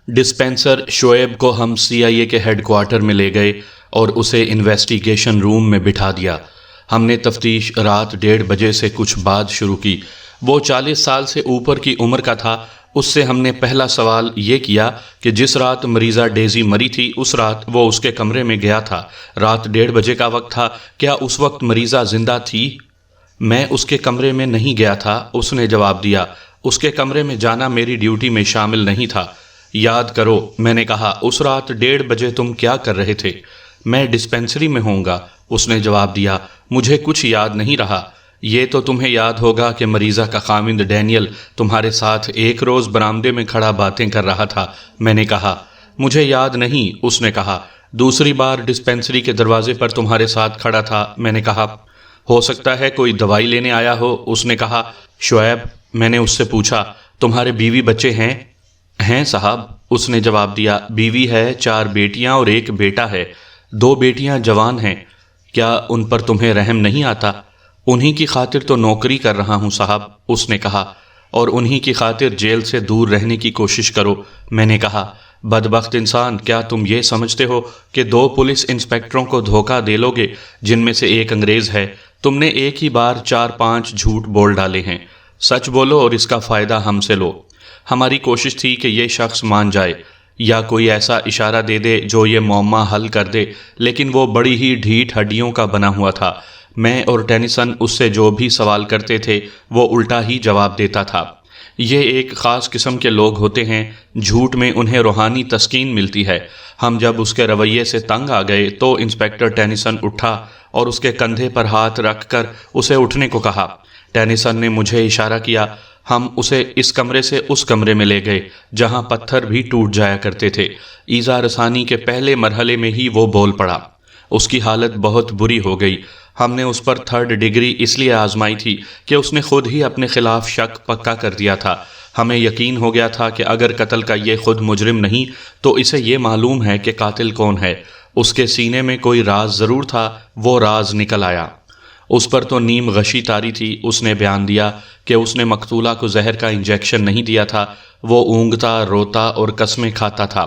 Dispenser Shoaib کو ہم CIA کے ہیڈ کوارٹر میں لے گئے اور اسے انویسٹیگیشن روم میں بٹھا دیا۔ ہم نے تفتیش رات 1:30 بجے سے کچھ بعد شروع کی۔ وہ 40 سال سے اوپر کی عمر کا تھا۔ اس سے ہم نے پہلا سوال یہ کیا کہ جس رات مریضہ ڈیزی مری تھی اس رات وہ اس کے کمرے میں گیا تھا۔ رات 1:30 بجے کا وقت تھا، کیا اس وقت مریضہ زندہ تھی؟ میں اس کے کمرے میں نہیں گیا تھا، اس نے جواب دیا۔ اس کے کمرے میں جانا میری ڈیوٹی میں شامل نہیں تھا۔ یاد کرو، میں نے کہا، اس رات 1:30 بجے تم کیا کر رہے تھے؟ میں ڈسپینسری میں ہوں گا، اس نے جواب دیا۔ مجھے کچھ یاد نہیں رہا۔ یہ تو تمہیں یاد ہوگا کہ مریضہ کا خاوند ڈینیل تمہارے ساتھ ایک روز برآمدے میں کھڑا باتیں کر رہا تھا، میں نے کہا۔ مجھے یاد نہیں، اس نے کہا۔ دوسری بار ڈسپینسری کے دروازے پر تمہارے ساتھ کھڑا تھا، میں نے کہا۔ ہو سکتا ہے کوئی دوائی لینے آیا ہو، اس نے کہا۔ شعیب، میں نے اس سے پوچھا، تمہارے بیوی بچے ہیں؟ ہیں صاحب، اس نے جواب دیا۔ بیوی ہے، 4 بیٹیاں اور 1 بیٹا ہے۔ 2 بیٹیاں جوان ہیں۔ کیا ان پر تمہیں رحم نہیں آتا؟ انہی کی خاطر تو نوکری کر رہا ہوں صاحب، اس نے کہا، اور انہی کی خاطر جیل سے دور رہنے کی کوشش کرو، میں نے کہا۔ بدبخت انسان، کیا تم یہ سمجھتے ہو کہ 2 پولیس انسپکٹروں کو دھوکہ دے لو گے جن میں سے ایک انگریز ہے؟ تم نے ایک ہی بار 4-5 جھوٹ بول ڈالے ہیں۔ سچ بولو اور اس کا فائدہ ہم سے لو۔ ہماری کوشش تھی کہ یہ شخص مان جائے یا کوئی ایسا اشارہ دے دے جو یہ معمہ حل کر دے، لیکن وہ بڑی ہی ڈھیٹ ہڈیوں کا بنا ہوا تھا۔ میں اور ٹینیسن اس سے جو بھی سوال کرتے تھے وہ الٹا ہی جواب دیتا تھا۔ یہ ایک خاص قسم کے لوگ ہوتے ہیں، جھوٹ میں انہیں روحانی تسکین ملتی ہے۔ ہم جب اس کے رویے سے تنگ آ گئے تو انسپکٹر ٹینیسن اٹھا اور اس کے کندھے پر ہاتھ رکھ کر اسے اٹھنے کو کہا۔ ٹینیسن نے مجھے اشارہ کیا۔ ہم اسے اس کمرے سے اس کمرے میں لے گئے جہاں پتھر بھی ٹوٹ جایا کرتے تھے۔ ایذا رسانی کے پہلے مرحلے میں ہی وہ بول پڑا۔ اس کی حالت بہت بری ہو گئی۔ ہم نے اس پر 3rd ڈگری اس لیے آزمائی تھی کہ اس نے خود ہی اپنے خلاف شک پکا کر دیا تھا۔ ہمیں یقین ہو گیا تھا کہ اگر قتل کا یہ خود مجرم نہیں تو اسے یہ معلوم ہے کہ قاتل کون ہے۔ اس کے سینے میں کوئی راز ضرور تھا، وہ راز نکل آیا۔ اس پر تو نیم غشی طاری تھی۔ اس نے بیان دیا کہ اس نے مقتولہ کو زہر کا انجیکشن نہیں دیا تھا، وہ اونگتا، روتا اور قسمیں کھاتا تھا۔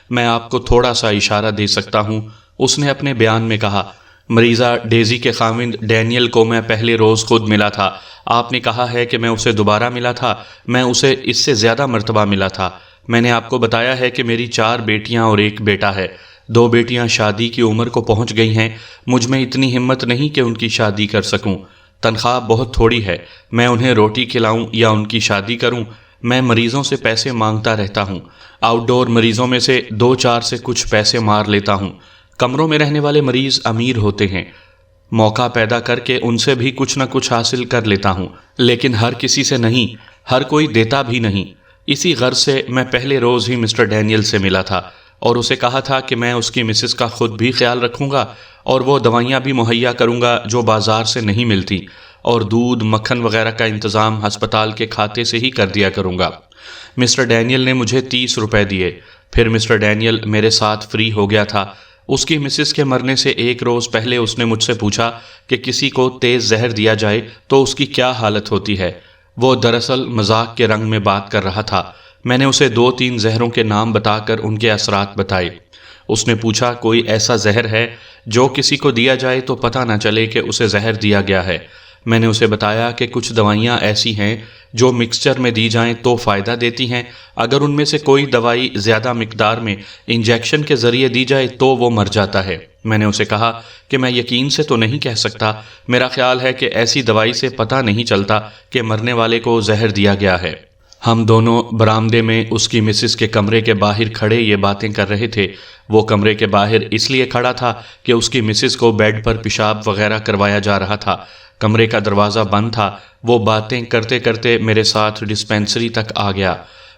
میں آپ کو تھوڑا سا اشارہ دے سکتا ہوں، اس نے اپنے بیان میں کہا۔ مریضہ ڈیزی کے خاوند ڈینیل کو میں پہلے روز خود ملا تھا۔ آپ نے کہا ہے کہ میں اسے دوبارہ ملا تھا، میں اسے اس سے زیادہ مرتبہ ملا تھا۔ میں نے آپ کو بتایا ہے کہ میری 4 بیٹیاں اور 1 بیٹا ہے۔ 2 بیٹیاں شادی کی عمر کو پہنچ گئی ہیں۔ مجھ میں اتنی ہمت نہیں کہ ان کی شادی کر سکوں۔ تنخواہ بہت تھوڑی ہے، میں انہیں روٹی کھلاؤں یا ان کی شادی کروں؟ میں مریضوں سے پیسے مانگتا رہتا ہوں۔ آؤٹ ڈور مریضوں میں سے 2-4 سے کچھ پیسے مار لیتا ہوں۔ کمروں میں رہنے والے مریض امیر ہوتے ہیں، موقع پیدا کر کے ان سے بھی کچھ نہ کچھ حاصل کر لیتا ہوں، لیکن ہر کسی سے نہیں، ہر کوئی دیتا بھی نہیں۔ اسی غرض سے میں پہلے روز ہی مسٹر ڈینیل سے ملا تھا اور اسے کہا تھا کہ میں اس کی مسز کا خود بھی خیال رکھوں گا اور وہ دوائیاں بھی مہیا کروں گا جو بازار سے نہیں ملتی، اور دودھ، مکھن وغیرہ کا انتظام ہسپتال کے کھاتے سے ہی کر دیا کروں گا۔ مسٹر ڈینیل نے مجھے 30 روپے دیے۔ پھر مسٹر ڈینیل میرے ساتھ فری ہو گیا تھا۔ اس کی مسز کے مرنے سے 1 روز پہلے اس نے مجھ سے پوچھا کہ کسی کو تیز زہر دیا جائے تو اس کی کیا حالت ہوتی ہے۔ وہ دراصل مذاق کے رنگ میں بات کر رہا تھا۔ میں نے اسے 2-3 زہروں کے نام بتا کر ان کے اثرات بتائے۔ اس نے پوچھا، کوئی ایسا زہر ہے جو کسی کو دیا جائے تو پتہ نہ چلے کہ اسے زہر دیا گیا ہے؟ میں نے اسے بتایا کہ کچھ دوائیاں ایسی ہیں جو مکسچر میں دی جائیں تو فائدہ دیتی ہیں، اگر ان میں سے کوئی دوائی زیادہ مقدار میں انجیکشن کے ذریعے دی جائے تو وہ مر جاتا ہے۔ میں نے اسے کہا کہ میں یقین سے تو نہیں کہہ سکتا، میرا خیال ہے کہ ایسی دوائی سے پتہ نہیں چلتا کہ مرنے والے کو زہر دیا گیا ہے۔ ہم دونوں برآمدے میں اس کی مسز کے کمرے کے باہر کھڑے یہ باتیں کر رہے تھے۔ وہ کمرے کے باہر اس لیے کھڑا تھا کہ اس کی مسز کو بیڈ پر پیشاب وغیرہ کروایا جا رہا تھا۔ کمرے کا دروازہ بند تھا۔ وہ باتیں کرتے کرتے میرے ساتھ ڈسپینسری تک آ گیا۔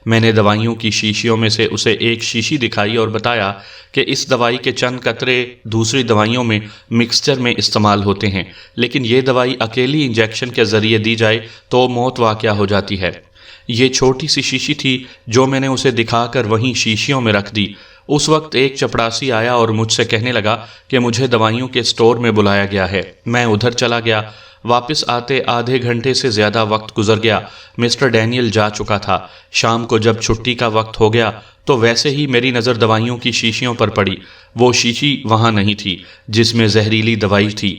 میں نے دوائیوں کی شیشیوں میں سے اسے ایک شیشی دکھائی اور بتایا کہ اس دوائی کے چند قطرے دوسری دوائیوں میں مکسچر میں استعمال ہوتے ہیں، لیکن یہ دوائی اکیلی انجیکشن کے ذریعے دی جائے تو موت واقع ہو جاتی ہے۔ یہ چھوٹی سی شیشی تھی جو میں نے اسے دکھا کر وہیں شیشیوں میں رکھ دی۔ اس وقت ایک چپڑاسی آیا اور مجھ سے کہنے لگا کہ مجھے دوائیوں کے اسٹور میں بلایا گیا ہے۔ میں ادھر چلا گیا۔ واپس آتے آدھے گھنٹے سے زیادہ وقت گزر گیا۔ مسٹر ڈینیل جا چکا تھا۔ شام کو جب چھٹی کا وقت ہو گیا تو ویسے ہی میری نظر دوائیوں کی شیشیوں پر پڑی۔ وہ شیشی وہاں نہیں تھی جس میں زہریلی دوائی تھی۔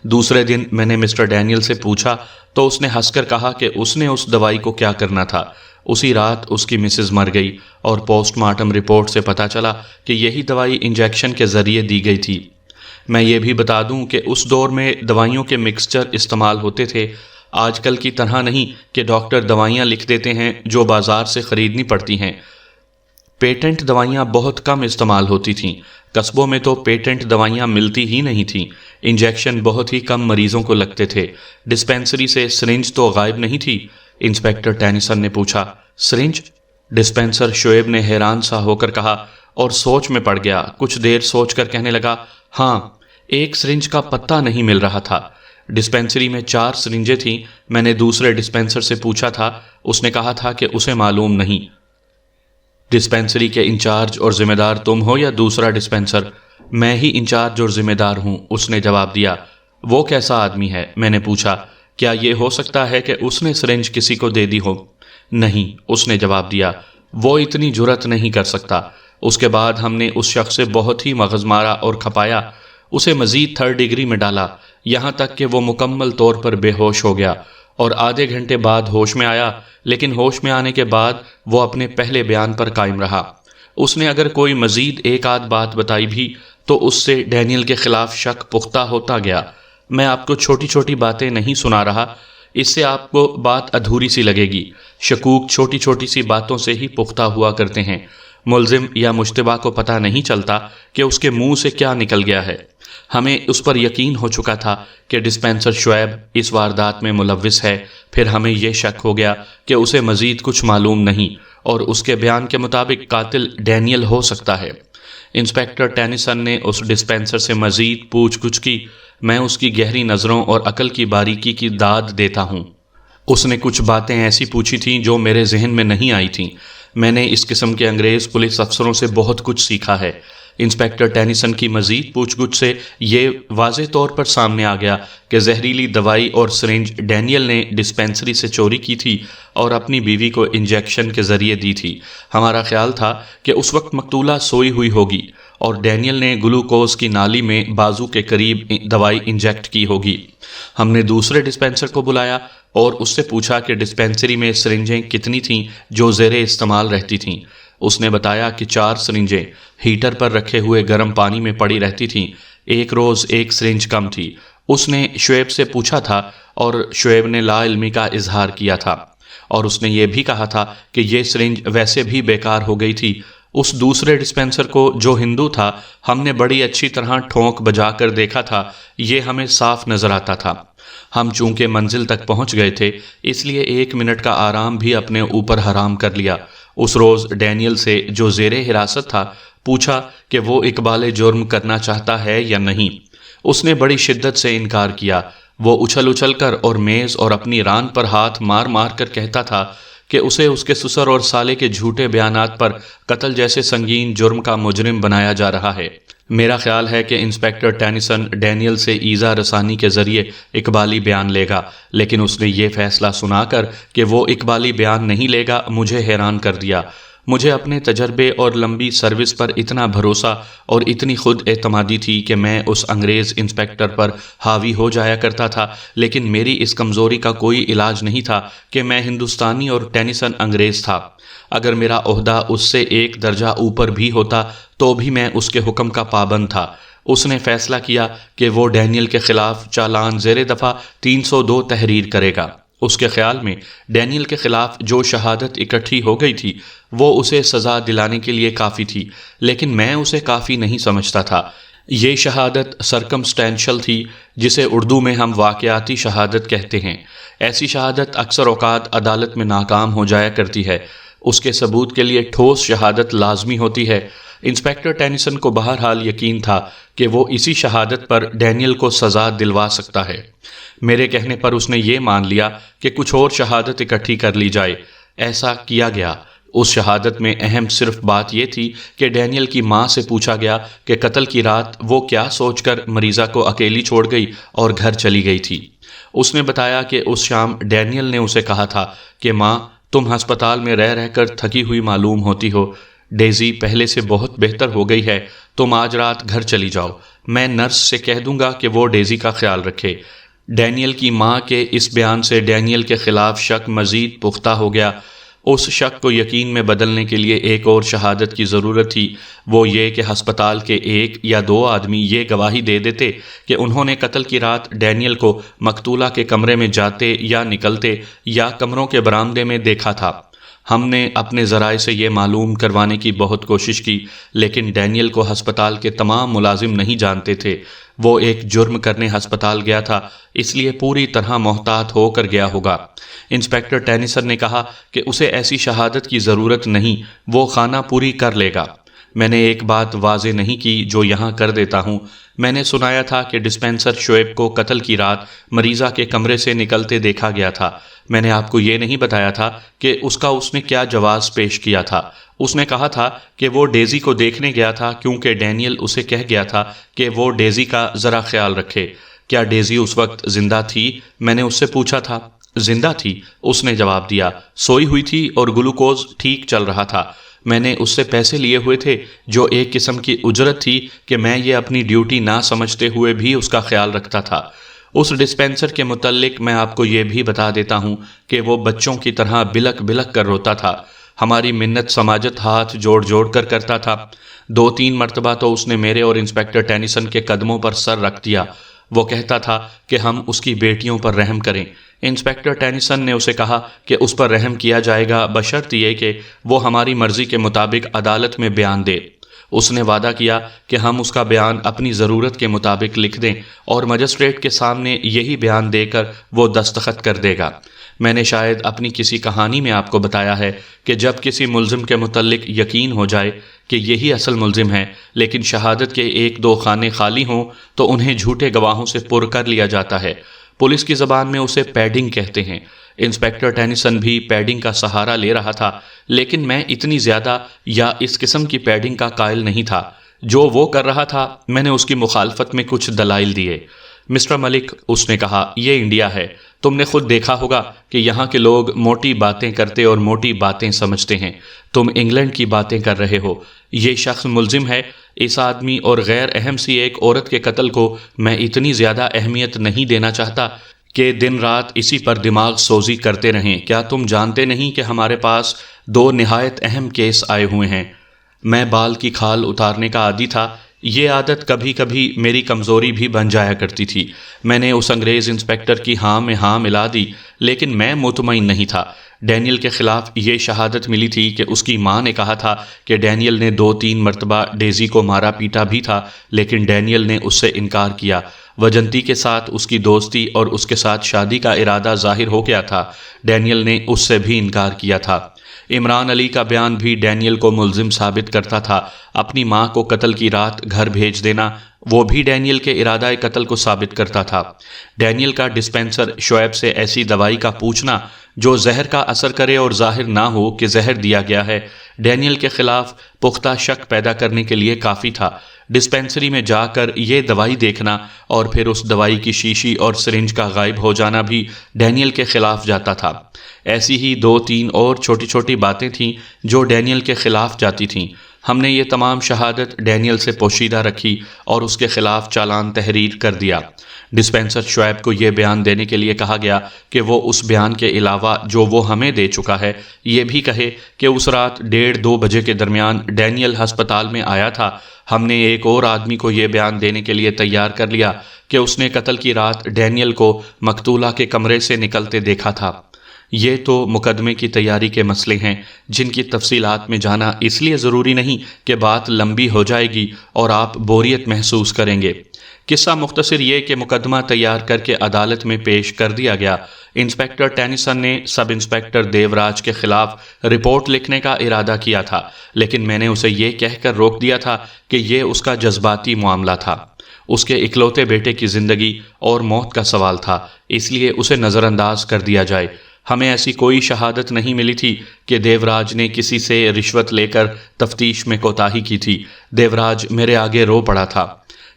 دوسرے دن میں نے مسٹر ڈینیل سے پوچھا تو اس نے ہنس کر کہا کہ اس نے اس دوائی کو کیا کرنا تھا۔ اسی رات اس کی مسز مر گئی اور پوسٹ مارٹم رپورٹ سے پتہ چلا کہ یہی دوائی انجیکشن کے ذریعے دی گئی تھی۔ میں یہ بھی بتا دوں کہ اس دور میں دوائیوں کے مکسچر استعمال ہوتے تھے، آج کل کی طرح نہیں کہ ڈاکٹر دوائیاں لکھ دیتے ہیں جو بازار سے خریدنی پڑتی ہیں۔ پیٹنٹ دوائیاں بہت کم استعمال ہوتی تھیں، قصبوں میں تو پیٹنٹ دوائیاں ملتی ہی نہیں تھیں، انجیکشن بہت ہی کم مریضوں کو لگتے تھے۔ ڈسپینسری سے سرنج تو غائب نہیں تھی؟ انسپیکٹر ٹینیسن نے پوچھا۔ سرنج؟ ڈسپینسر شعیب نے حیران سا ہو کر کہا اور سوچ میں پڑ گیا۔ کچھ دیر سوچ کر کہنے لگا، ہاں، ایک سرنج کا پتہ نہیں مل رہا تھا۔ ڈسپینسری میں 4 سرنجیں تھیں۔ میں نے دوسرے ڈسپینسر سے پوچھا تھا، اس نے کہا تھا کہ اسے معلوم نہیں۔ ڈسپینسری کے انچارج اور ذمہ دار تم ہو یا دوسرا ڈسپینسر؟ میں ہی انچارج اور ذمہ دار ہوں، اس نے جواب دیا۔ وہ کیسا آدمی ہے؟ میں نے پوچھا۔ کیا یہ ہو سکتا ہے کہ اس نے سرنج کسی کو دے دی ہو؟ نہیں، اس نے جواب دیا، وہ اتنی جرأت نہیں کر سکتا۔ اس کے بعد ہم نے اس شخص سے بہت ہی مغز مارا اور کھپایا، اسے مزید 3rd ڈگری میں ڈالا، یہاں تک کہ وہ مکمل طور پر بے ہوش ہو گیا اور آدھے گھنٹے بعد ہوش میں آیا، لیکن ہوش میں آنے کے بعد وہ اپنے پہلے بیان پر قائم رہا۔ اس نے اگر کوئی مزید ایک آدھ بات بتائی بھی تو اس سے ڈینیل کے خلاف شک پختہ ہوتا گیا۔ میں آپ کو چھوٹی چھوٹی باتیں نہیں سنا رہا، اس سے آپ کو بات ادھوری سی لگے گی۔ شکوک چھوٹی چھوٹی سی باتوں سے ہی پختہ ہوا کرتے ہیں۔ ملزم یا مشتبہ کو پتہ نہیں چلتا کہ اس کے منہ سے کیا نکل گیا ہے۔ ہمیں اس پر یقین ہو چکا تھا کہ ڈسپینسر شعیب اس واردات میں ملوث ہے، پھر ہمیں یہ شک ہو گیا کہ اسے مزید کچھ معلوم نہیں اور اس کے بیان کے مطابق قاتل ڈینیل ہو سکتا ہے۔ انسپیکٹر ٹینیسن نے اس ڈسپینسر سے مزید پوچھ گچھ کی۔ میں اس کی گہری نظروں اور عقل کی باریکی کی داد دیتا ہوں۔ اس نے کچھ باتیں ایسی پوچھی تھیں جو میرے ذہن میں نہیں آئی تھیں۔ میں نے اس قسم کے انگریز پولیس افسروں سے بہت کچھ سیکھا ہے۔ انسپیکٹر ٹینیسن کی مزید پوچھ گچھ سے یہ واضح طور پر سامنے آ گیا کہ زہریلی دوائی اور سرنج ڈینیل نے ڈسپینسری سے چوری کی تھی اور اپنی بیوی کو انجیکشن کے ذریعے دی تھی۔ ہمارا خیال تھا کہ اس وقت مقتولہ سوئی ہوئی ہوگی اور ڈینیل نے گلوکوز کی نالی میں بازو کے قریب دوائی انجیکٹ کی ہوگی۔ ہم نے دوسرے ڈسپینسر کو بلایا اور اس سے پوچھا کہ ڈسپینسری میں سرنجیں کتنی تھیں جو زیر استعمال رہتی تھیں۔ اس نے بتایا کہ 4 سرنجیں ہیٹر پر رکھے ہوئے گرم پانی میں پڑی رہتی تھیں، ایک روز ایک سرنج کم تھی۔ اس نے شعیب سے پوچھا تھا اور شعیب نے لا علمی کا اظہار کیا تھا، اور اس نے یہ بھی کہا تھا کہ یہ سرنج ویسے بھی بیکار ہو گئی تھی۔ اس دوسرے ڈسپینسر کو جو ہندو تھا، ہم نے بڑی اچھی طرح ٹھونک بجا کر دیکھا تھا، یہ ہمیں صاف نظر آتا تھا۔ ہم چونکہ منزل تک پہنچ گئے تھے اس لیے 1 منٹ کا آرام بھی اپنے اوپر حرام کر لیا۔ اس روز ڈینیل سے جو زیر حراست تھا پوچھا کہ وہ اقبال جرم کرنا چاہتا ہے یا نہیں۔ اس نے بڑی شدت سے انکار کیا۔ وہ اچھل اچھل کر اور میز اور اپنی ران پر ہاتھ مار مار کر کہتا تھا کہ اسے اس کے سسر اور سالے کے جھوٹے بیانات پر قتل جیسے سنگین جرم کا مجرم بنایا جا رہا ہے۔ میرا خیال ہے کہ انسپیکٹر ٹینیسن ڈینیل سے ایذا رسانی کے ذریعے اقبالی بیان لے گا، لیکن اس نے یہ فیصلہ سنا کر کہ وہ اقبالی بیان نہیں لے گا مجھے حیران کر دیا۔ مجھے اپنے تجربے اور لمبی سروس پر اتنا بھروسہ اور اتنی خود اعتمادی تھی کہ میں اس انگریز انسپیکٹر پر حاوی ہو جایا کرتا تھا، لیکن میری اس کمزوری کا کوئی علاج نہیں تھا کہ میں ہندوستانی اور ٹینیسن انگریز تھا۔ اگر میرا عہدہ اس سے 1 درجہ اوپر بھی ہوتا تو بھی میں اس کے حکم کا پابند تھا۔ اس نے فیصلہ کیا کہ وہ ڈینیل کے خلاف چالان زیر دفعہ 302 تحریر کرے گا۔ اس کے خیال میں ڈینیل کے خلاف جو شہادت اکٹھی ہو گئی تھی وہ اسے سزا دلانے کے لیے کافی تھی، لیکن میں اسے کافی نہیں سمجھتا تھا۔ یہ شہادت سرکمسٹینشل تھی، جسے اردو میں ہم واقعاتی شہادت کہتے ہیں۔ ایسی شہادت اکثر اوقات عدالت میں ناکام ہو جایا کرتی ہے، اس کے ثبوت کے لیے ٹھوس شہادت لازمی ہوتی ہے۔ انسپیکٹر ٹینیسن کو بہرحال یقین تھا کہ وہ اسی شہادت پر ڈینیل کو سزا دلوا سکتا ہے۔ میرے کہنے پر اس نے یہ مان لیا کہ کچھ اور شہادت اکٹھی کر لی جائے۔ ایسا کیا گیا۔ اس شہادت میں اہم صرف بات یہ تھی کہ ڈینیل کی ماں سے پوچھا گیا کہ قتل کی رات وہ کیا سوچ کر مریضہ کو اکیلی چھوڑ گئی اور گھر چلی گئی تھی۔ اس نے بتایا کہ اس شام ڈینیل نے اسے کہا تھا کہ ماں تم ہسپتال میں رہ کر تھکی ہوئی معلوم ہوتی ہو، ڈیزی پہلے سے بہت بہتر ہو گئی ہے، تم آج رات گھر چلی جاؤ، میں نرس سے کہہ دوں گا کہ وہ ڈیزی کا خیال رکھے۔ ڈینیل کی ماں کے اس بیان سے ڈینیل کے خلاف شک مزید پختہ ہو گیا۔ اس شک کو یقین میں بدلنے کے لیے ایک اور شہادت کی ضرورت تھی، وہ یہ کہ ہسپتال کے 1 یا 2 آدمی یہ گواہی دے دیتے کہ انہوں نے قتل کی رات ڈینیل کو مقتولہ کے کمرے میں جاتے یا نکلتے یا کمروں کے برآمدے میں دیکھا تھا۔ ہم نے اپنے ذرائع سے یہ معلوم کروانے کی بہت کوشش کی، لیکن ڈینیل کو ہسپتال کے تمام ملازم نہیں جانتے تھے۔ وہ ایک جرم کرنے ہسپتال گیا تھا، اس لیے پوری طرح محتاط ہو کر گیا ہوگا۔ انسپکٹر ٹینیسن نے کہا کہ اسے ایسی شہادت کی ضرورت نہیں، وہ خانہ پوری کر لے گا۔ میں نے ایک بات واضح نہیں کی جو یہاں کر دیتا ہوں۔ میں نے سنایا تھا کہ ڈسپینسر شعیب کو قتل کی رات مریضہ کے کمرے سے نکلتے دیکھا گیا تھا۔ میں نے آپ کو یہ نہیں بتایا تھا کہ اس نے کیا جواز پیش کیا تھا۔ اس نے کہا تھا کہ وہ ڈیزی کو دیکھنے گیا تھا کیونکہ ڈینیل اسے کہہ گیا تھا کہ وہ ڈیزی کا ذرا خیال رکھے۔ کیا ڈیزی اس وقت زندہ تھی؟ میں نے اس سے پوچھا تھا۔ زندہ تھی، اس نے جواب دیا، سوئی ہوئی تھی اور گلوکوز ٹھیک چل رہا تھا۔ میں نے اس سے پیسے لیے ہوئے تھے جو ایک قسم کی اجرت تھی کہ میں یہ اپنی ڈیوٹی نہ سمجھتے ہوئے بھی اس کا خیال رکھتا تھا۔ اس ڈسپینسر کے متعلق میں آپ کو یہ بھی بتا دیتا ہوں کہ وہ بچوں کی طرح بلک بلک کر روتا تھا، ہماری منت سماجت ہاتھ جوڑ جوڑ کر کرتا تھا۔ 2-3 مرتبہ تو اس نے میرے اور انسپکٹر ٹینیسن کے قدموں پر سر رکھ دیا۔ وہ کہتا تھا کہ ہم اس کی بیٹیوں پر رحم کریں۔ انسپکٹر ٹینیسن نے اسے کہا کہ اس پر رحم کیا جائے گا بشرط یہ کہ وہ ہماری مرضی کے مطابق عدالت میں بیان دے۔ اس نے وعدہ کیا کہ ہم اس کا بیان اپنی ضرورت کے مطابق لکھ دیں اور مجسٹریٹ کے سامنے یہی بیان دے کر وہ دستخط کر دے گا۔ میں نے شاید اپنی کسی کہانی میں آپ کو بتایا ہے کہ جب کسی ملزم کے متعلق یقین ہو جائے کہ یہی اصل ملزم ہے، لیکن شہادت کے 1-2 خانے خالی ہوں تو انہیں جھوٹے گواہوں سے پر کر لیا جاتا ہے۔ پولیس کی زبان میں اسے پیڈنگ کہتے ہیں۔ انسپکٹر ٹینیسن بھی پیڈنگ کا سہارا لے رہا تھا، لیکن میں اتنی زیادہ یا اس قسم کی پیڈنگ کا قائل نہیں تھا۔ جو وہ کر رہا تھا میں نے اس کی مخالفت میں کچھ دلائل دیے۔ مسٹر ملک، اس نے کہا، یہ انڈیا ہے، تم نے خود دیکھا ہوگا کہ یہاں کے لوگ موٹی باتیں کرتے اور موٹی باتیں سمجھتے ہیں۔ تم انگلینڈ کی باتیں کر رہے ہو۔ یہ شخص ملزم ہے۔ اس آدمی اور غیر اہم سی ایک عورت کے قتل کو میں اتنی زیادہ اہمیت نہیں دینا چاہتا کہ دن رات اسی پر دماغ سوزی کرتے رہیں۔ کیا تم جانتے نہیں کہ ہمارے پاس 2 نہایت اہم کیس آئے ہوئے ہیں؟ میں بال کی کھال اتارنے کا عادی تھا۔ یہ عادت کبھی کبھی میری کمزوری بھی بن جایا کرتی تھی۔ میں نے اس انگریز انسپکٹر کی ہاں میں ہاں ملا دی، لیکن میں مطمئن نہیں تھا۔ ڈینیل کے خلاف یہ شہادت ملی تھی کہ اس کی ماں نے کہا تھا کہ ڈینیل نے 2-3 مرتبہ ڈیزی کو مارا پیٹا بھی تھا، لیکن ڈینیل نے اس سے انکار کیا۔ وجنتی کے ساتھ اس کی دوستی اور اس کے ساتھ شادی کا ارادہ ظاہر ہو گیا تھا۔ ڈینیل نے اس سے بھی انکار کیا تھا۔ عمران علی کا بیان بھی ڈینیل کو ملزم ثابت کرتا تھا۔ اپنی ماں کو قتل کی رات گھر بھیج دینا، وہ بھی ڈینیل کے ارادہ قتل کو ثابت کرتا تھا۔ ڈینیل کا ڈسپینسر شعیب سے ایسی دوائی کا پوچھنا جو زہر کا اثر کرے اور ظاہر نہ ہو کہ زہر دیا گیا ہے، ڈینیل کے خلاف پختہ شک پیدا کرنے کے لیے کافی تھا۔ ڈسپینسری میں جا کر یہ دوائی دیکھنا اور پھر اس دوائی کی شیشی اور سرنج کا غائب ہو جانا بھی ڈینیل کے خلاف جاتا تھا۔ ایسی ہی 2-3 اور چھوٹی چھوٹی باتیں تھیں جو ڈینیل کے خلاف جاتی تھیں۔ ہم نے یہ تمام شہادت ڈینیل سے پوشیدہ رکھی اور اس کے خلاف چالان تحریر کر دیا۔ ڈسپینسر شعیب کو یہ بیان دینے کے لیے کہا گیا کہ وہ اس بیان کے علاوہ جو وہ ہمیں دے چکا ہے یہ بھی کہے کہ اس رات 1:30-2 بجے کے درمیان ڈینیل ہسپتال میں آیا تھا۔ ہم نے ایک اور آدمی کو یہ بیان دینے کے لیے تیار کر لیا کہ اس نے قتل کی رات ڈینیل کو مقتولہ کے کمرے سے نکلتے دیکھا تھا۔ یہ تو مقدمے کی تیاری کے مسئلے ہیں جن کی تفصیلات میں جانا اس لیے ضروری نہیں کہ بات لمبی ہو جائے گی اور آپ بوریت محسوس کریں گے۔ قصہ مختصر یہ کہ مقدمہ تیار کر کے عدالت میں پیش کر دیا گیا۔ انسپکٹر ٹینیسن نے سب انسپکٹر دیوراج کے خلاف رپورٹ لکھنے کا ارادہ کیا تھا، لیکن میں نے اسے یہ کہہ کر روک دیا تھا کہ یہ اس کا جذباتی معاملہ تھا۔ اس کے اکلوتے بیٹے کی زندگی اور موت کا سوال تھا، اس لیے اسے نظر انداز کر دیا جائے۔ ہمیں ایسی کوئی شہادت نہیں ملی تھی کہ دیوراج نے کسی سے رشوت لے کر تفتیش میں کوتاہی کی تھی۔ دیوراج میرے آگے رو پڑا تھا۔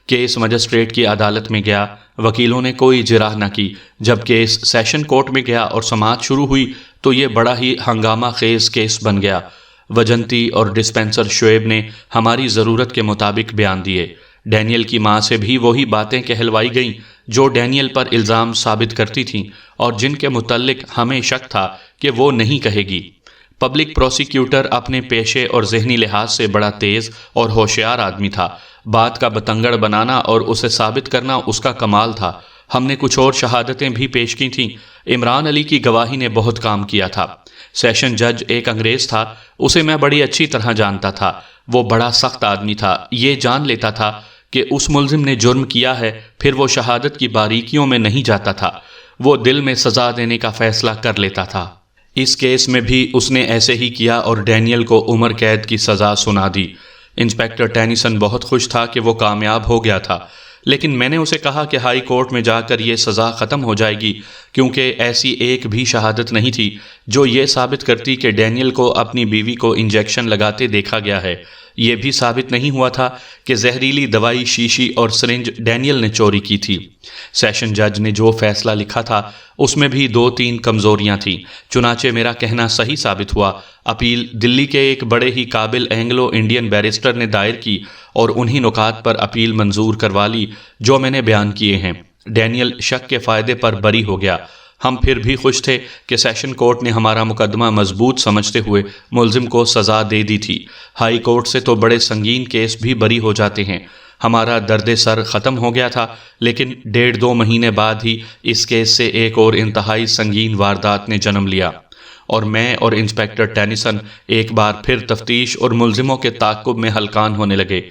کیس مجسٹریٹ کی عدالت میں گیا، وکیلوں نے کوئی جرح نہ کی۔ جب کیس سیشن کورٹ میں گیا اور سماعت شروع ہوئی تو یہ بڑا ہی ہنگامہ خیز کیس بن گیا۔ وجنتی اور ڈسپنسر شعیب نے ہماری ضرورت کے مطابق بیان دیے۔ ڈینیل کی ماں سے بھی وہی باتیں کہلوائی گئیں جو ڈینیل پر الزام ثابت کرتی تھیں اور جن کے متعلق ہمیں شک تھا کہ وہ نہیں کہے گی۔ پبلک پروسیکیوٹر اپنے پیشے اور ذہنی لحاظ سے بڑا تیز اور ہوشیار آدمی تھا۔ بات کا بتنگڑ بنانا اور اسے ثابت کرنا اس کا کمال تھا۔ ہم نے کچھ اور شہادتیں بھی پیش کی تھیں۔ عمران علی کی گواہی نے بہت کام کیا تھا۔ سیشن جج ایک انگریز تھا، اسے میں بڑی اچھی طرح جانتا تھا۔ وہ بڑا سخت آدمی تھا، یہ جان لیتا تھا کہ اس ملزم نے جرم کیا ہے، پھر وہ شہادت کی باریکیوں میں نہیں جاتا تھا، وہ دل میں سزا دینے کا فیصلہ کر لیتا تھا۔ اس کیس میں بھی اس نے ایسے ہی کیا اور ڈینیل کو عمر قید کی سزا سنا دی۔ انسپکٹر ٹینیسن بہت خوش تھا کہ وہ کامیاب ہو گیا تھا، لیکن میں نے اسے کہا کہ ہائی کورٹ میں جا کر یہ سزا ختم ہو جائے گی، کیونکہ ایسی ایک بھی شہادت نہیں تھی جو یہ ثابت کرتی کہ ڈینیل کو اپنی بیوی کو انجیکشن لگاتے دیکھا گیا ہے۔ یہ بھی ثابت نہیں ہوا تھا کہ زہریلی دوائی، شیشی اور سرنج ڈینیل نے چوری کی تھی۔ سیشن جج نے جو فیصلہ لکھا تھا اس میں بھی 2-3 کمزوریاں تھیں، چنانچہ میرا کہنا صحیح ثابت ہوا۔ اپیل دلی کے ایک بڑے ہی قابل اینگلو انڈین بیرسٹر نے دائر کی اور انہی نکات پر اپیل منظور کروا لی جو میں نے بیان کیے ہیں۔ ڈینیل شک کے فائدے پر بری ہو گیا۔ ہم پھر بھی خوش تھے کہ سیشن کورٹ نے ہمارا مقدمہ مضبوط سمجھتے ہوئے ملزم کو سزا دے دی تھی۔ ہائی کورٹ سے تو بڑے سنگین کیس بھی بری ہو جاتے ہیں۔ ہمارا درد سر ختم ہو گیا تھا، لیکن 1.5-2 مہینے بعد ہی اس کیس سے ایک اور انتہائی سنگین واردات نے جنم لیا، اور میں اور انسپکٹر ٹینیسن ایک بار پھر تفتیش اور ملزموں کے تعاقب میں ہلکان ہونے لگے۔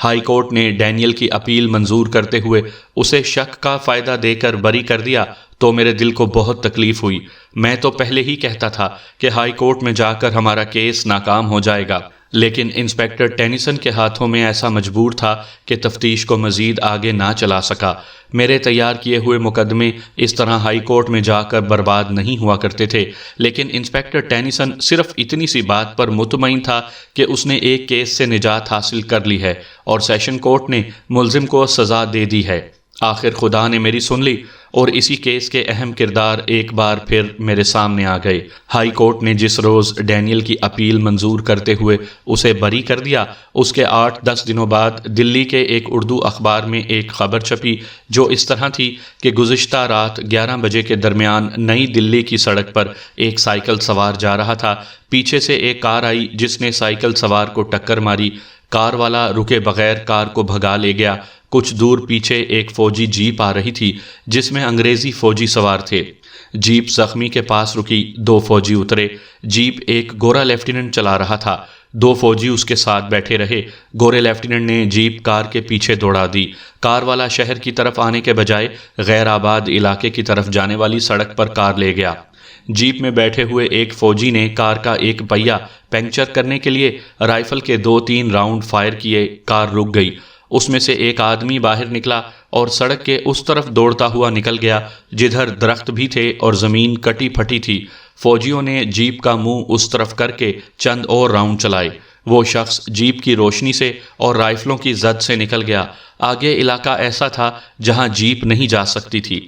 ہائی کورٹ نے ڈینیل کی اپیل منظور کرتے ہوئے اسے شک کا فائدہ دے کر بری کر دیا تو میرے دل کو بہت تکلیف ہوئی۔ میں تو پہلے ہی کہتا تھا کہ ہائی کورٹ میں جا کر ہمارا کیس ناکام ہو جائے گا، لیکن انسپکٹر ٹینیسن کے ہاتھوں میں ایسا مجبور تھا کہ تفتیش کو مزید آگے نہ چلا سکا۔ میرے تیار کیے ہوئے مقدمے اس طرح ہائی کورٹ میں جا کر برباد نہیں ہوا کرتے تھے، لیکن انسپکٹر ٹینیسن صرف اتنی سی بات پر مطمئن تھا کہ اس نے ایک کیس سے نجات حاصل کر لی ہے اور سیشن کورٹ نے ملزم کو سزا دے دی ہے۔ آخر خدا نے میری سن لی اور اسی کیس کے اہم کردار ایک بار پھر میرے سامنے آ گئے۔ ہائی کورٹ نے جس روز ڈینیل کی اپیل منظور کرتے ہوئے اسے بری کر دیا، اس کے 8-10 دنوں بعد دلی کے ایک اردو اخبار میں ایک خبر چھپی جو اس طرح تھی کہ گزشتہ رات 11 بجے کے درمیان نئی دلی کی سڑک پر ایک سائیکل سوار جا رہا تھا۔ پیچھے سے ایک کار آئی جس نے سائیکل سوار کو ٹکر ماری۔ کار والا رکے بغیر کار کو بھگا لے گیا۔ کچھ دور پیچھے ایک فوجی جیپ آ رہی تھی جس میں انگریزی فوجی سوار تھے۔ جیپ زخمی کے پاس رکی، 2 فوجی اترے۔ جیپ ایک گورا لیفٹیننٹ چلا رہا تھا، 2 فوجی اس کے ساتھ بیٹھے رہے۔ گورے لیفٹیننٹ نے جیپ کار کے پیچھے دوڑا دی۔ کار والا شہر کی طرف آنے کے بجائے غیر آباد علاقے کی طرف جانے والی سڑک پر کار لے گیا۔ جیپ میں بیٹھے ہوئے ایک فوجی نے کار کا ایک پہیہ پنکچر کرنے کے لیے رائفل کے 2-3 راؤنڈ فائر کیے۔ کار رک گئی۔ اس میں سے ایک آدمی باہر نکلا اور سڑک کے اس طرف دوڑتا ہوا نکل گیا جدھر درخت بھی تھے اور زمین کٹی پھٹی تھی۔ فوجیوں نے جیپ کا منہ اس طرف کر کے چند اور راؤنڈ چلائے۔ وہ شخص جیپ کی روشنی سے اور رائفلوں کی زد سے نکل گیا۔ آگے علاقہ ایسا تھا جہاں جیپ نہیں جا سکتی تھی۔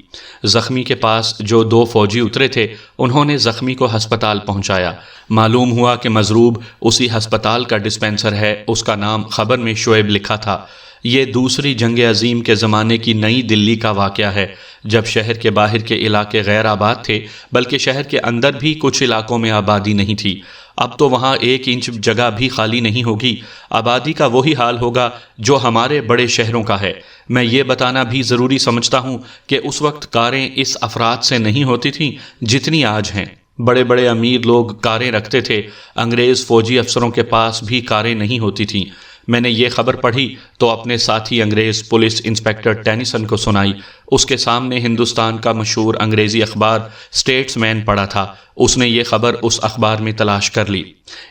زخمی کے پاس جو 2 فوجی اترے تھے انہوں نے زخمی کو ہسپتال پہنچایا۔ معلوم ہوا کہ مضروب اسی ہسپتال کا ڈسپنسر ہے۔ اس کا نام خبر میں شعیب لکھا تھا۔ یہ دوسری جنگ عظیم کے زمانے کی نئی دلی کا واقعہ ہے، جب شہر کے باہر کے علاقے غیر آباد تھے، بلکہ شہر کے اندر بھی کچھ علاقوں میں آبادی نہیں تھی۔ اب تو وہاں 1 انچ جگہ بھی خالی نہیں ہوگی۔ آبادی کا وہی حال ہوگا جو ہمارے بڑے شہروں کا ہے۔ میں یہ بتانا بھی ضروری سمجھتا ہوں کہ اس وقت کاریں اس افراد سے نہیں ہوتی تھیں جتنی آج ہیں۔ بڑے بڑے امیر لوگ کاریں رکھتے تھے، انگریز فوجی افسروں کے پاس بھی کاریں نہیں ہوتی تھیں۔ میں نے یہ خبر پڑھی تو اپنے ساتھی انگریز پولیس انسپکٹر ٹینیسن کو سنائی۔ اس کے سامنے ہندوستان کا مشہور انگریزی اخبار اسٹیٹس مین پڑھا تھا۔ اس نے یہ خبر اس اخبار میں تلاش کر لی۔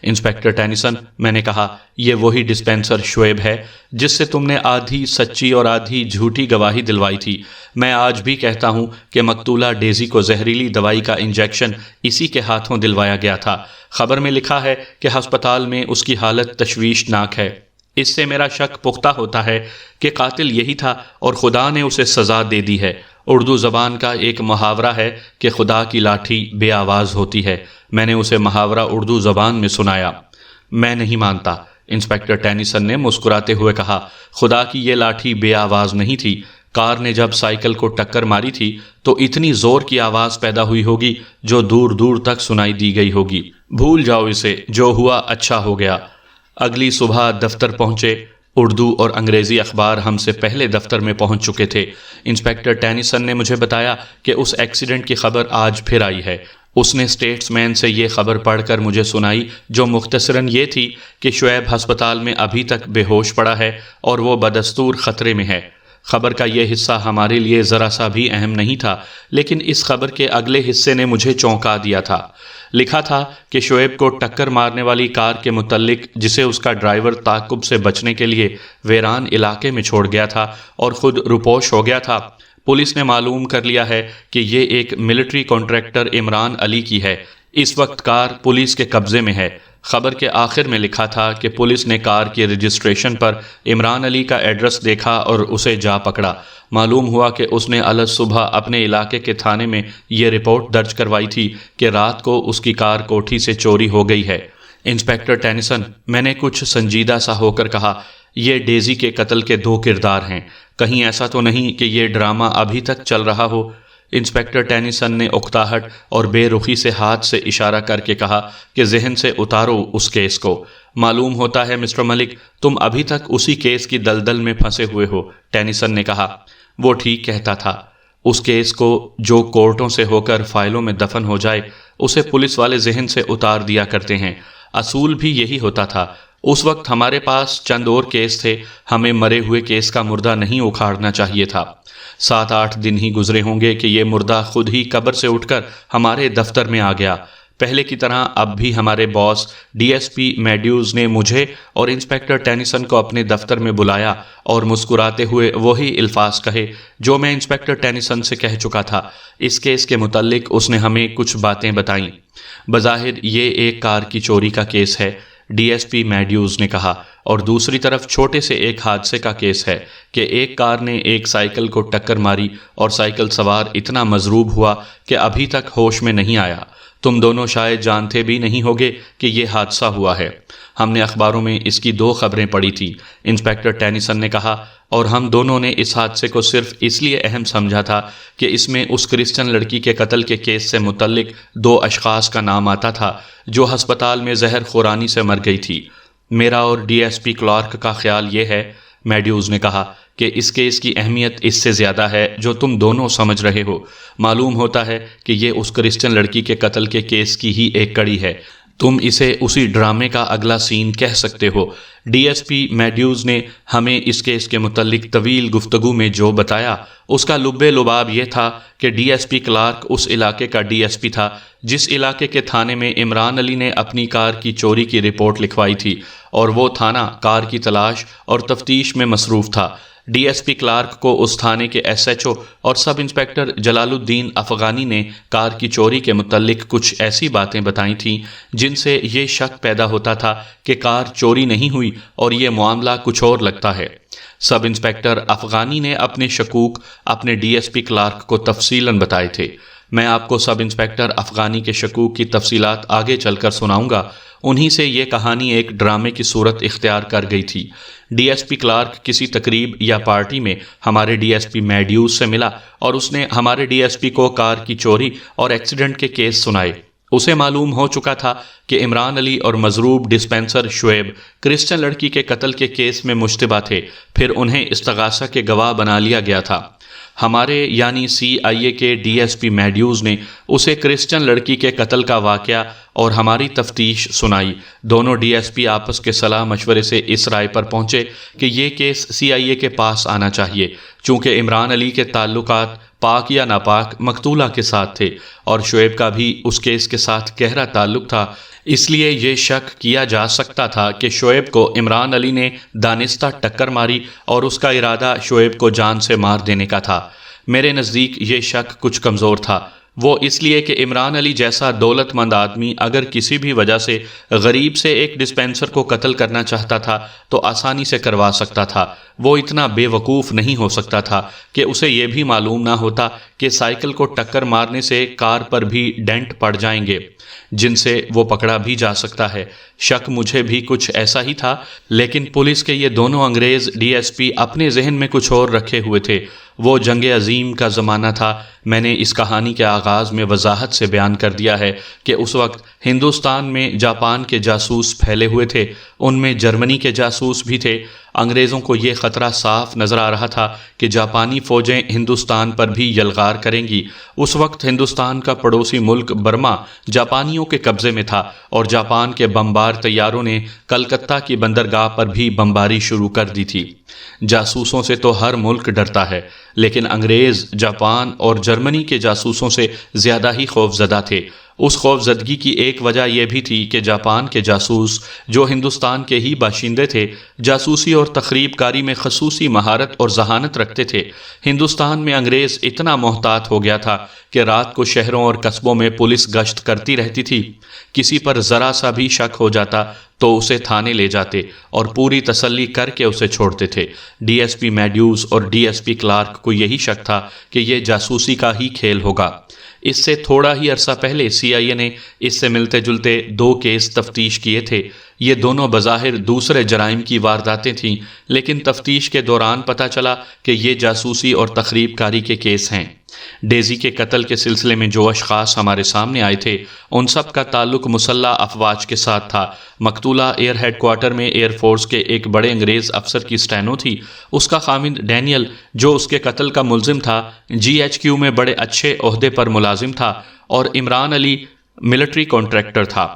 انسپکٹر ٹینیسن، میں نے کہا، یہ وہی ڈسپنسر شعیب ہے جس سے تم نے آدھی سچی اور آدھی جھوٹی گواہی دلوائی تھی۔ میں آج بھی کہتا ہوں کہ مقتولہ ڈیزی کو زہریلی دوائی کا انجیکشن اسی کے ہاتھوں دلوایا گیا تھا۔ خبر میں لکھا ہے کہ ہسپتال میں اس کی حالت تشویشناک ہے۔ اس سے میرا شک پختہ ہوتا ہے کہ قاتل یہی تھا اور خدا نے اسے سزا دے دی ہے۔ اردو زبان کا ایک محاورہ ہے کہ خدا کی لاٹھی بے آواز ہوتی ہے۔ میں نے اسے محاورہ اردو زبان میں سنایا۔ میں نہیں مانتا، انسپکٹر ٹینیسن نے مسکراتے ہوئے کہا۔ خدا کی یہ لاٹھی بے آواز نہیں تھی۔ کار نے جب سائیکل کو ٹکر ماری تھی تو اتنی زور کی آواز پیدا ہوئی ہوگی جو دور دور تک سنائی دی گئی ہوگی۔ بھول جاؤ اسے، جو ہوا اچھا ہو گیا۔ اگلی صبح دفتر پہنچے۔ اردو اور انگریزی اخبار ہم سے پہلے دفتر میں پہنچ چکے تھے۔ انسپکٹر ٹینیسن نے مجھے بتایا کہ اس ایکسیڈنٹ کی خبر آج پھر آئی ہے۔ اس نے اسٹیٹس مین سے یہ خبر پڑھ کر مجھے سنائی جو مختصراً یہ تھی کہ شعیب ہسپتال میں ابھی تک بے ہوش پڑا ہے اور وہ بدستور خطرے میں ہے۔ خبر کا یہ حصہ ہمارے لیے ذرا سا بھی اہم نہیں تھا، لیکن اس خبر کے اگلے حصے نے مجھے چونکا دیا تھا۔ لکھا تھا کہ شعیب کو ٹکر مارنے والی کار کے متعلق، جسے اس کا ڈرائیور تعاقب سے بچنے کے لیے ویران علاقے میں چھوڑ گیا تھا اور خود روپوش ہو گیا تھا، پولیس نے معلوم کر لیا ہے کہ یہ ایک ملٹری کانٹریکٹر عمران علی کی ہے۔ اس وقت کار پولیس کے قبضے میں ہے۔ خبر کے آخر میں لکھا تھا کہ پولیس نے کار کی رجسٹریشن پر عمران علی کا ایڈریس دیکھا اور اسے جا پکڑا۔ معلوم ہوا کہ اس نے الگ صبح اپنے علاقے کے تھانے میں یہ رپورٹ درج کروائی تھی کہ رات کو اس کی کار کوٹھی سے چوری ہو گئی ہے۔ انسپکٹر ٹینیسن، میں نے کچھ سنجیدہ سا ہو کر کہا، یہ ڈیزی کے قتل کے 2 کردار ہیں، کہیں ایسا تو نہیں کہ یہ ڈرامہ ابھی تک چل رہا ہو؟ انسپکٹر ٹینیسن نے اکتاہٹ اور بے رخی سے ہاتھ سے اشارہ کر کے کہا کہ ذہن سے اتارو اس کیس کو۔ معلوم ہوتا ہے مسٹر ملک تم ابھی تک اسی کیس کی دلدل میں پھنسے ہوئے ہو، ٹینیسن نے کہا۔ وہ ٹھیک کہتا تھا، اس کیس کو جو کورٹوں سے ہو کر فائلوں میں دفن ہو جائے اسے پولیس والے ذہن سے اتار دیا کرتے ہیں۔ اصول بھی یہی ہوتا تھا۔ اس وقت ہمارے پاس چند اور کیس تھے، ہمیں مرے ہوئے کیس کا مردہ نہیں اکھاڑنا چاہیے تھا۔ 7-8 دن ہی گزرے ہوں گے کہ یہ مردہ خود ہی قبر سے اٹھ کر ہمارے دفتر میں آ گیا۔ پہلے کی طرح اب بھی ہمارے باس ڈی ایس پی میڈیوز نے مجھے اور انسپکٹر ٹینیسن کو اپنے دفتر میں بلایا اور مسکراتے ہوئے وہی الفاظ کہے جو میں انسپکٹر ٹینیسن سے کہہ چکا تھا۔ اس کیس کے متعلق اس نے ہمیں کچھ باتیں بتائیں۔ بظاہر یہ ایک کار کی چوری کا کیس ہے، ڈی ایس پی میڈیوز نے کہا، اور دوسری طرف چھوٹے سے ایک حادثے کا کیس ہے کہ ایک کار نے ایک سائیکل کو ٹکر ماری اور سائیکل سوار اتنا مضروب ہوا کہ ابھی تک ہوش میں نہیں آیا۔ تم دونوں شاید جانتے بھی نہیں ہوگے کہ یہ حادثہ ہوا ہے۔ ہم نے اخباروں میں اس کی 2 خبریں پڑھی تھیں، انسپکٹر ٹینیسن نے کہا، اور ہم دونوں نے اس حادثے کو صرف اس لیے اہم سمجھا تھا کہ اس میں اس کرسچن لڑکی کے قتل کے کیس سے متعلق 2 اشخاص کا نام آتا تھا جو ہسپتال میں زہر خورانی سے مر گئی تھی۔ میرا اور ڈی ایس پی کلارک کا خیال یہ ہے، میڈیوز نے کہا، کہ اس کیس کی اہمیت اس سے زیادہ ہے جو تم دونوں سمجھ رہے ہو۔ معلوم ہوتا ہے کہ یہ اس کرسچن لڑکی کے قتل کے کیس کی ہی ایک کڑی ہے۔ تم اسے اسی ڈرامے کا اگلا سین کہہ سکتے ہو۔ ڈی ایس پی میڈیوز نے ہمیں اس کیس کے متعلق طویل گفتگو میں جو بتایا اس کا لب لباب یہ تھا کہ ڈی ایس پی کلارک اس علاقے کا ڈی ایس پی تھا جس علاقے کے تھانے میں عمران علی نے اپنی کار کی چوری کی رپورٹ لکھوائی تھی، اور وہ تھانہ کار کی تلاش اور تفتیش میں مصروف تھا۔ ڈی ایس پی کلارک کو اس تھانے کے ایس ایچ او اور سب انسپکٹر جلال الدین افغانی نے کار کی چوری کے متعلق کچھ ایسی باتیں بتائی تھیں جن سے یہ شک پیدا ہوتا تھا کہ کار چوری نہیں ہوئی اور یہ معاملہ کچھ اور لگتا ہے۔ سب انسپکٹر افغانی نے اپنے شکوک اپنے ڈی ایس پی کلارک کو تفصیلاً بتائے تھے۔ میں آپ کو سب انسپکٹر افغانی کے شکوک کی تفصیلات آگے چل کر سناؤں گا۔ انہی سے یہ کہانی ایک ڈرامے کی صورت اختیار کر گئی تھی۔ ڈی ایس پی کلارک کسی تقریب یا پارٹی میں ہمارے ڈی ایس پی میڈیوز سے ملا اور اس نے ہمارے ڈی ایس پی کو کار کی چوری اور ایکسیڈنٹ کے کیس سنائے۔ اسے معلوم ہو چکا تھا کہ عمران علی اور مضروب ڈسپینسر شعیب کرسچن لڑکی کے قتل کے کیس میں مشتبہ تھے، پھر انہیں استغاثہ کے گواہ بنا لیا گیا تھا۔ ہمارے یعنی سی آئی اے کے ڈی ایس پی میڈیوز نے اسے کرسچن لڑکی کے قتل کا واقعہ اور ہماری تفتیش سنائی۔ دونوں ڈی ایس پی آپس کے صلاح مشورے سے اس رائے پر پہنچے کہ یہ کیس سی آئی اے کے پاس آنا چاہیے، چونکہ عمران علی کے تعلقات پاک یا ناپاک مقتولہ کے ساتھ تھے اور شعیب کا بھی اس کیس کے ساتھ گہرا تعلق تھا۔ اس لیے یہ شک کیا جا سکتا تھا کہ شعیب کو عمران علی نے دانستہ ٹکر ماری اور اس کا ارادہ شعیب کو جان سے مار دینے کا تھا۔ میرے نزدیک یہ شک کچھ کمزور تھا۔ وہ اس لیے کہ عمران علی جیسا دولت مند آدمی اگر کسی بھی وجہ سے غریب سے ایک ڈسپینسر کو قتل کرنا چاہتا تھا تو آسانی سے کروا سکتا تھا۔ وہ اتنا بے وقوف نہیں ہو سکتا تھا کہ اسے یہ بھی معلوم نہ ہوتا کہ سائیکل کو ٹکر مارنے سے کار پر بھی ڈینٹ پڑ جائیں گے جن سے وہ پکڑا بھی جا سکتا ہے۔ شک مجھے بھی کچھ ایسا ہی تھا، لیکن پولیس کے یہ دونوں انگریز ڈی ایس پی اپنے ذہن میں کچھ اور رکھے ہوئے تھے۔ وہ جنگ عظیم کا زمانہ تھا۔ میں نے اس کہانی کے آغاز میں وضاحت سے بیان کر دیا ہے کہ اس وقت ہندوستان میں جاپان کے جاسوس پھیلے ہوئے تھے، ان میں جرمنی کے جاسوس بھی تھے۔ انگریزوں کو یہ خطرہ صاف نظر آ رہا تھا کہ جاپانی فوجیں ہندوستان پر بھی یلغار کریں گی۔ اس وقت ہندوستان کا پڑوسی ملک برما جاپانیوں کے قبضے میں تھا اور جاپان کے بمبار طیاروں نے کلکتہ کی بندرگاہ پر بھی بمباری شروع کر دی تھی۔ جاسوسوں سے تو ہر ملک ڈرتا ہے، لیکن انگریز جاپان اور جرمنی کے جاسوسوں سے زیادہ ہی خوف زدہ تھے۔ اس خوف زدگی کی ایک وجہ یہ بھی تھی کہ جاپان کے جاسوس جو ہندوستان کے ہی باشندے تھے، جاسوسی اور تخریب کاری میں خصوصی مہارت اور ذہانت رکھتے تھے۔ ہندوستان میں انگریز اتنا محتاط ہو گیا تھا کہ رات کو شہروں اور قصبوں میں پولیس گشت کرتی رہتی تھی۔ کسی پر ذرا سا بھی شک ہو جاتا تو اسے تھانے لے جاتے اور پوری تسلی کر کے اسے چھوڑتے تھے۔ ڈی ایس پی میڈیوز اور ڈی ایس پی کلارک کو یہی شک تھا کہ یہ جاسوسی کا ہی کھیل ہوگا۔ اس سے تھوڑا ہی عرصہ پہلے سی آئی اے نے اس سے ملتے جلتے 2 کیس تفتیش کیے تھے۔ یہ دونوں بظاہر دوسرے جرائم کی وارداتیں تھیں، لیکن تفتیش کے دوران پتہ چلا کہ یہ جاسوسی اور تخریب کاری کے کیس ہیں۔ ڈیزی کے قتل کے سلسلے میں جو اشخاص ہمارے سامنے آئے تھے ان سب کا تعلق مسلح افواج کے ساتھ تھا۔ مقتولہ ایئر ہیڈ کوارٹر میں ایئر فورس کے ایک بڑے انگریز افسر کی اسٹینو تھی۔ اس کا خامند ڈینیل جو اس کے قتل کا ملزم تھا جی ایچ کیو میں بڑے اچھے عہدے پر ملازم تھا، اور عمران علی ملٹری کانٹریکٹر تھا،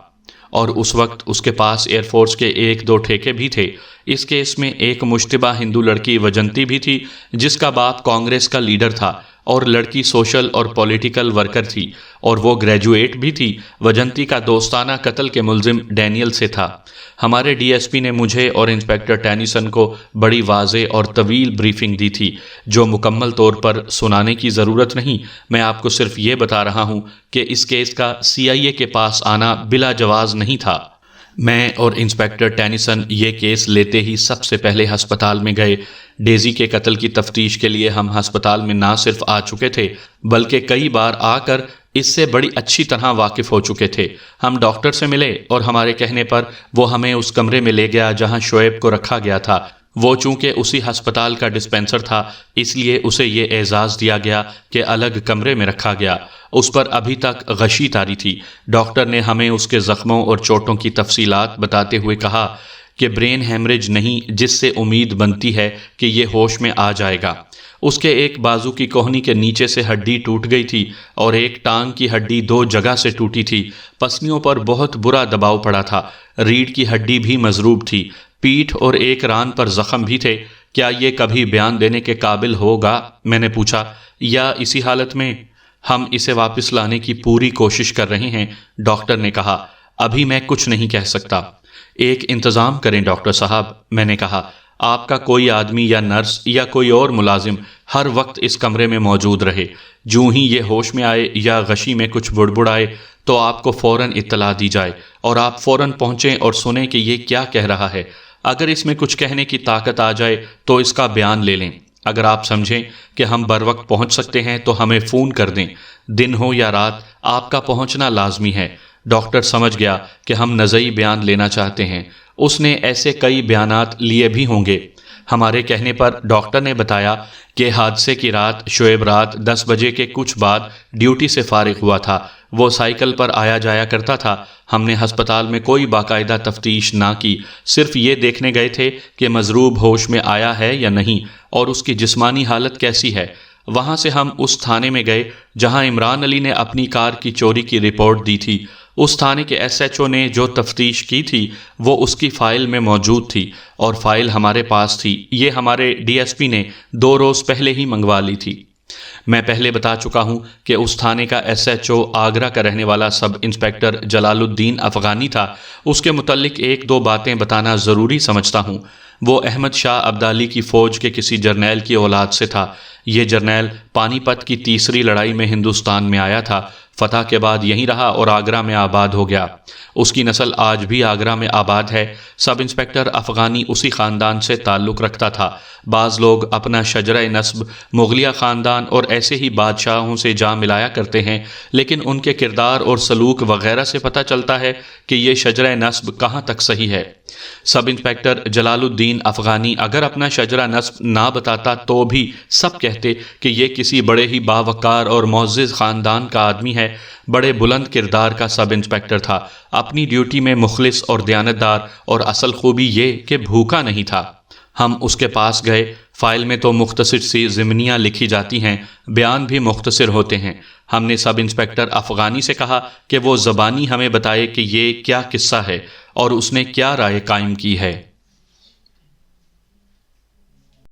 اور اس وقت اس کے پاس ایئر فورس کے 1-2 ٹھیکے بھی تھے۔ اس کیس میں ایک مشتبہ ہندو لڑکی وجنتی بھی تھی جس کا باپ کانگریس کا لیڈر تھا، اور لڑکی سوشل اور پولیٹیکل ورکر تھی، اور وہ گریجویٹ بھی تھی۔ وجنتی کا دوستانہ قتل کے ملزم ڈینیل سے تھا۔ ہمارے ڈی ایس پی نے مجھے اور انسپیکٹر ٹینیسن کو بڑی واضح اور طویل بریفنگ دی تھی جو مکمل طور پر سنانے کی ضرورت نہیں۔ میں آپ کو صرف یہ بتا رہا ہوں کہ اس کیس کا سی آئی اے کے پاس آنا بلا جواز نہیں تھا۔ میں اور انسپیکٹر ٹینیسن یہ کیس لیتے ہی سب سے پہلے ہسپتال میں گئے۔ ڈیزی کے قتل کی تفتیش کے لیے ہم ہسپتال میں نہ صرف آ چکے تھے بلکہ کئی بار آ کر اس سے بڑی اچھی طرح واقف ہو چکے تھے۔ ہم ڈاکٹر سے ملے اور ہمارے کہنے پر وہ ہمیں اس کمرے میں لے گیا جہاں شعیب کو رکھا گیا تھا۔ وہ چونکہ اسی ہسپتال کا ڈسپینسر تھا اس لیے اسے یہ اعزاز دیا گیا کہ الگ کمرے میں رکھا گیا۔ اس پر ابھی تک غشی طاری تھی۔ ڈاکٹر نے ہمیں اس کے زخموں اور چوٹوں کی تفصیلات بتاتے ہوئے کہا کہ برین ہیمریج نہیں، جس سے امید بنتی ہے کہ یہ ہوش میں آ جائے گا۔ اس کے ایک بازو کی کوہنی کے نیچے سے ہڈی ٹوٹ گئی تھی اور ایک ٹانگ کی ہڈی 2 جگہ سے ٹوٹی تھی۔ پسلیوں پر بہت برا دباؤ پڑا تھا۔ ریڑھ کی ہڈی بھی مضروب تھی۔ پیٹھ اور ایک ران پر زخم بھی تھے۔ کیا یہ کبھی بیان دینے کے قابل ہوگا؟ میں نے پوچھا۔ یا اسی حالت میں ہم اسے واپس لانے کی پوری کوشش کر رہے ہیں، ڈاکٹر نے کہا۔ ابھی میں کچھ نہیں کہہ سکتا۔ ایک انتظام کریں ڈاکٹر صاحب، میں نے کہا۔ آپ کا کوئی آدمی یا نرس یا کوئی اور ملازم ہر وقت اس کمرے میں موجود رہے۔ جو ہی یہ ہوش میں آئے یا غشی میں کچھ بڑبڑائے تو آپ کو فوراً اطلاع دی جائے اور آپ فوراً پہنچیں اور سنیں کہ یہ کیا کہہ رہا ہے۔ اگر اس میں کچھ کہنے کی طاقت آ جائے تو اس کا بیان لے لیں۔ اگر آپ سمجھیں کہ ہم بر وقت پہنچ سکتے ہیں تو ہمیں فون کر دیں۔ دن ہو یا رات آپ کا پہنچنا لازمی ہے۔ ڈاکٹر سمجھ گیا کہ ہم نزعی بیان لینا چاہتے ہیں۔ اس نے ایسے کئی بیانات لیے بھی ہوں گے۔ ہمارے کہنے پر ڈاکٹر نے بتایا کہ حادثے کی رات شعیب رات 10 بجے کے کچھ بعد ڈیوٹی سے فارغ ہوا تھا۔ وہ سائیکل پر آیا جایا کرتا تھا۔ ہم نے ہسپتال میں کوئی باقاعدہ تفتیش نہ کی، صرف یہ دیکھنے گئے تھے کہ مضروب ہوش میں آیا ہے یا نہیں اور اس کی جسمانی حالت کیسی ہے۔ وہاں سے ہم اس تھانے میں گئے جہاں عمران علی نے اپنی کار کی چوری کی رپورٹ دی تھی۔ اس تھانے کے ایس ایچ او نے جو تفتیش کی تھی وہ اس کی فائل میں موجود تھی اور فائل ہمارے پاس تھی۔ یہ ہمارے ڈی ایس پی نے 2 روز پہلے ہی منگوا لی تھی۔ میں پہلے بتا چکا ہوں کہ اس تھانے کا SHO آگرہ کا رہنے والا سب انسپیکٹر جلال الدین افغانی تھا۔ اس کے متعلق ایک دو باتیں بتانا ضروری سمجھتا ہوں۔ وہ احمد شاہ ابدالی کی فوج کے کسی جرنیل کی اولاد سے تھا۔ یہ جرنیل پانی پت کی تیسری لڑائی میں ہندوستان میں آیا تھا، فتح کے بعد یہیں رہا اور آگرہ میں آباد ہو گیا۔ اس کی نسل آج بھی آگرہ میں آباد ہے۔ سب انسپیکٹر افغانی اسی خاندان سے تعلق رکھتا تھا۔ بعض لوگ اپنا شجرہ نسب مغلیہ خاندان اور ایسے ہی بادشاہوں سے جا ملایا کرتے ہیں، لیکن ان کے کردار اور سلوک وغیرہ سے پتہ چلتا ہے کہ یہ شجرہ نسب کہاں تک صحیح ہے۔ سب انسپیکٹر جلال الدین افغانی اگر اپنا شجرہ نسب نہ بتاتا تو بھی سب کہتے کہ یہ کسی بڑے ہی باوقار اور معزز خاندان کا آدمی ہے۔ بڑے بلند کردار کا سب انسپیکٹر تھا، اپنی ڈیوٹی میں مخلص اور دیانتدار، اور اصل خوبی یہ کہ بھوکا نہیں تھا۔ ہم اس کے پاس گئے۔ فائل میں تو مختصر سی ضمنیاں لکھی جاتی ہیں، بیان بھی مختصر ہوتے ہیں۔ ہم نے سب انسپیکٹر افغانی سے کہا کہ وہ زبانی ہمیں بتائے کہ یہ کیا قصہ ہے اور اس نے کیا رائے قائم کی ہے۔